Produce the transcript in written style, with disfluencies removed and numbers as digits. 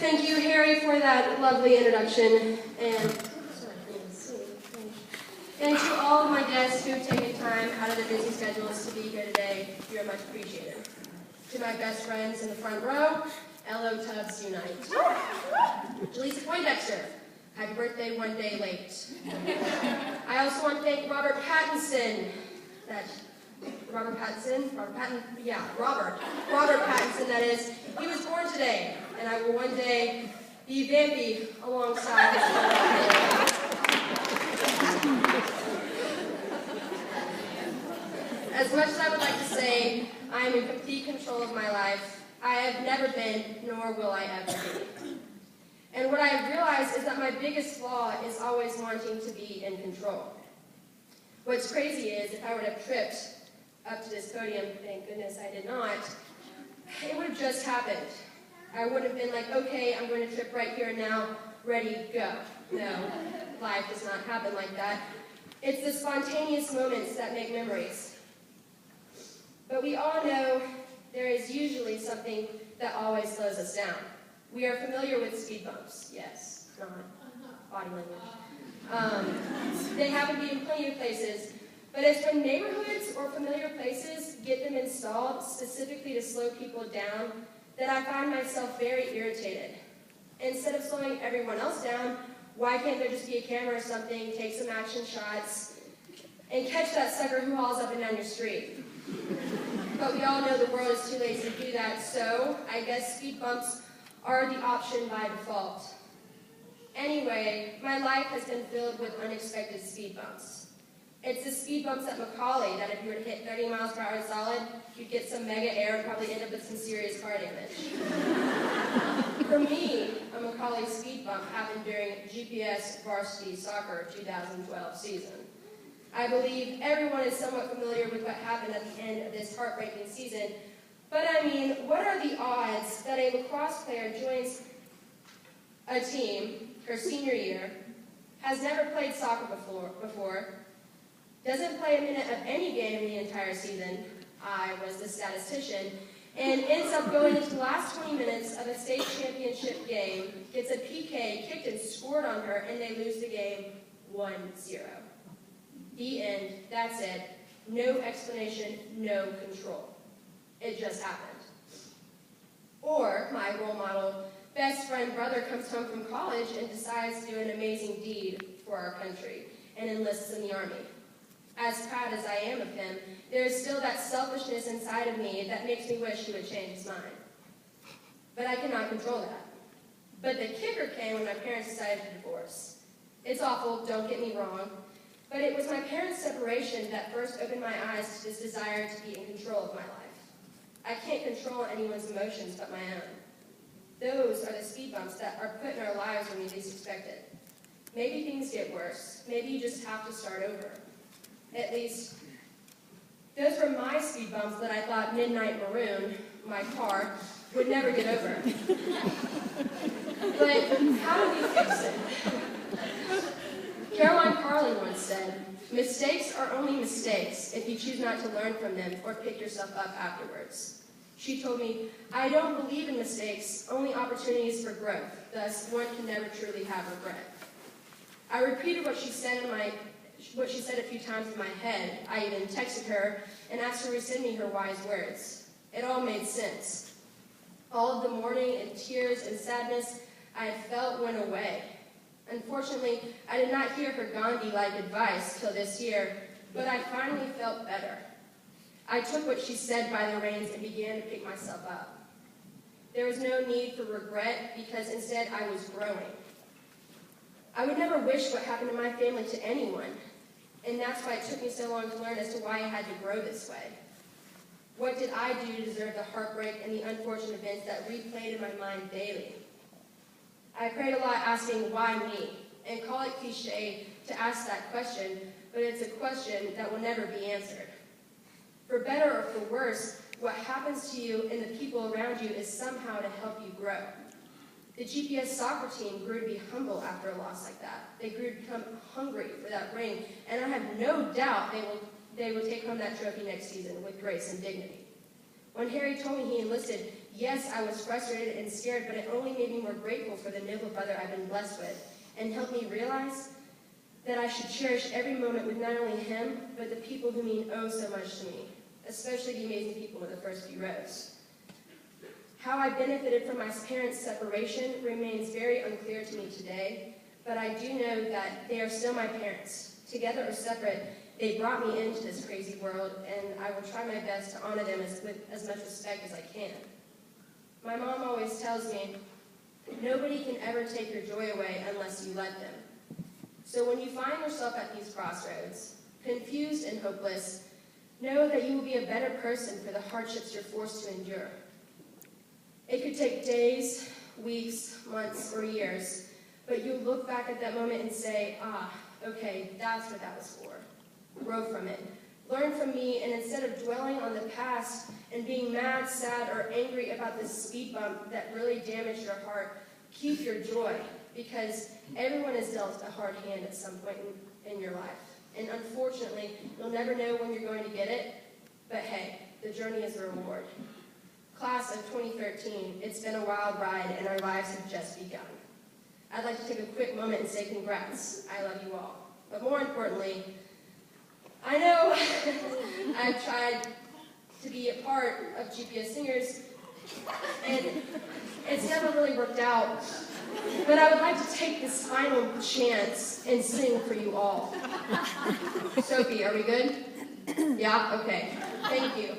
Thank you, Harry, for that lovely introduction, and to all of my guests who have taken time out of their busy schedules to be here today. You are much appreciated. To my best friends in the front row, LO Tubs Unite. Jaleesa Poindexter, happy birthday 1 day late. I also want to thank Robert Pattinson, Robert Pattinson, that is. He was born today, and I will one day be vampy alongside his As much as I would like to say I am in complete control of my life, I have never been, nor will I ever be. And what I have realized is that my biggest flaw is always wanting to be in control. What's crazy is, if I would have tripped up to this podium, thank goodness I did not, it would have just happened. I would have been like, okay, I'm going to trip right here and now, ready, go. No, life does not happen like that. It's the spontaneous moments that make memories. But we all know there is usually something that always slows us down. We are familiar with speed bumps, yes, not body language. They happen to be in plenty of places, but it's when neighborhoods or familiar places get them installed specifically to slow people down that I find myself very irritated. Instead of slowing everyone else down, why can't there just be a camera or something, take some action shots, and catch that sucker who hauls up and down your street? But we all know the world is too lazy to do that, so I guess speed bumps are the option by default. Anyway, my life has been filled with unexpected speed bumps. It's the speed bumps at Macaulay that if you were to hit 30 miles per hour solid, you'd get some mega air and probably end up with some serious car damage. For me, a Macaulay speed bump happened during GPS varsity soccer 2012 season. I believe everyone is somewhat familiar with what happened at the end of this heartbreaking season, but I mean, what are the odds that a lacrosse player joins a team her senior year, has never played soccer before, doesn't play a minute of any game the entire season, I was the statistician, and ends up going into the last 20 minutes of a state championship game, gets a PK kicked and scored on her, and they lose the game 1-0. The end, that's it. No explanation, no control. It just happened. Or my role model, best friend brother comes home from college and decides to do an amazing deed for our country and enlists in the Army. As proud as I am of him, there is still that selfishness inside of me that makes me wish he would change his mind. But I cannot control that. But the kicker came when my parents decided to divorce. It's awful, don't get me wrong, but it was my parents' separation that first opened my eyes to this desire to be in control of my life. I can't control anyone's emotions but my own. Those are the speed bumps that are put in our lives when we least expect it. Maybe things get worse. Maybe you just have to start over. At least, those were my speed bumps that I thought Midnight Maroon, my car, would never get over. But how do we fix it? Caroline Carlin once said, "Mistakes are only mistakes if you choose not to learn from them or pick yourself up afterwards." She told me, "I don't believe in mistakes, only opportunities for growth. Thus, one can never truly have regret." I repeated what she said a few times in my head. I even texted her and asked her to send me her wise words. It all made sense. All of the mourning and tears and sadness I had felt went away. Unfortunately, I did not hear her Gandhi-like advice till this year, but I finally felt better. I took what she said by the reins and began to pick myself up. There was no need for regret because instead I was growing. I would never wish what happened to my family to anyone, and that's why it took me so long to learn as to why I had to grow this way. What did I do to deserve the heartbreak and the unfortunate events that replayed in my mind daily? I prayed a lot asking, why me? And call it cliche to ask that question, but it's a question that will never be answered. For better or for worse, what happens to you and the people around you is somehow to help you grow. The GPS soccer team grew to be humble after a loss like that. They grew to become hungry for that ring, and I have no doubt they will take home that trophy next season with grace and dignity. When Harry told me he enlisted, Yes, I was frustrated and scared, but it only made me more grateful for the noble brother I've been blessed with, and helped me realize that I should cherish every moment with not only him, but the people who mean oh so much to me, especially the amazing people in the first few rows. How I benefited from my parents' separation remains very unclear to me today, but I do know that they are still my parents. Together or separate, they brought me into this crazy world, and I will try my best to honor them with as much respect as I can. My mom always tells me, nobody can ever take your joy away unless you let them. So when you find yourself at these crossroads, confused and hopeless, know that you will be a better person for the hardships you're forced to endure. It could take days, weeks, months, or years, but you'll look back at that moment and say, okay, that's what that was for. Grow from it. Learn from me, and instead of dwelling on the past and being mad, sad, or angry about this speed bump that really damaged your heart, keep your joy, because everyone is dealt a hard hand at some point in your life. And unfortunately, you'll never know when you're going to get it, but hey, the journey is a reward. Class of 2013, it's been a wild ride, and our lives have just begun. I'd like to take a quick moment and say congrats. I love you all. But more importantly, I know I've tried to be a part of GPS Singers, and it's never really worked out. But I would like to take this final chance and sing for you all. Sophie, are we good? Yeah? Okay. Thank you.